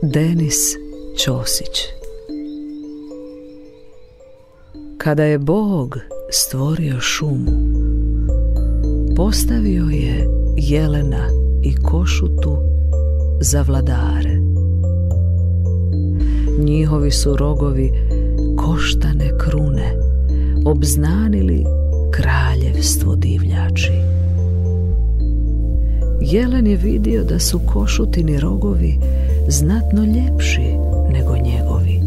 Denis Ćosić. Kada je Bog stvorio šumu, postavio je jelena i košutu za vladare. Njihovi su rogovi koštane krune obznanili kraljevstvo divljači. Jelen je vidio da su košutini rogovi znatno ljepši nego njegovi.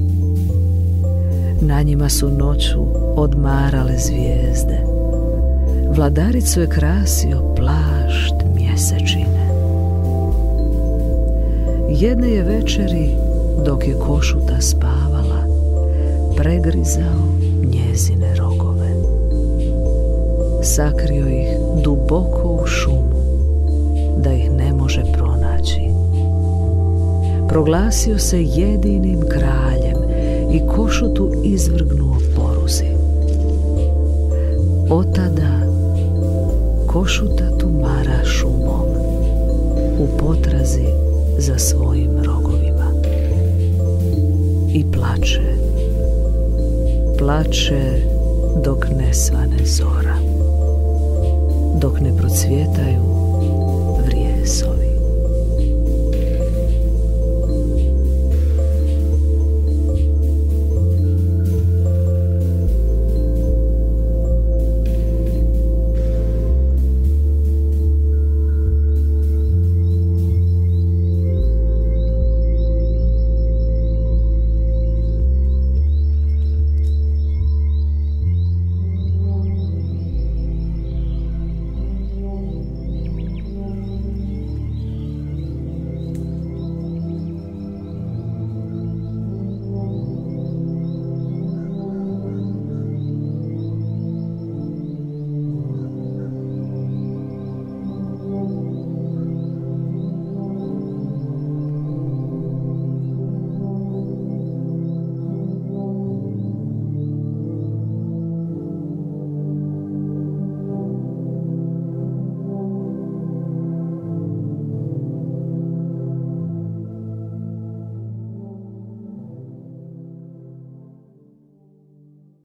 Na njima su noću odmarale zvijezde. Vladaricu je krasio plašt mjesečine. Jedne je večeri, dok je košuta spavala, pregrizao njezine rogove. Sakrio ih duboko u šumu, da ih ne može pronaći. Proglasio se jedinim kraljem i košutu izvrgnuo poruzi. Otada košuta tumara šumom u potrazi za svojim rogovima. I plače, plače dok ne svane zora, dok ne procvjetaju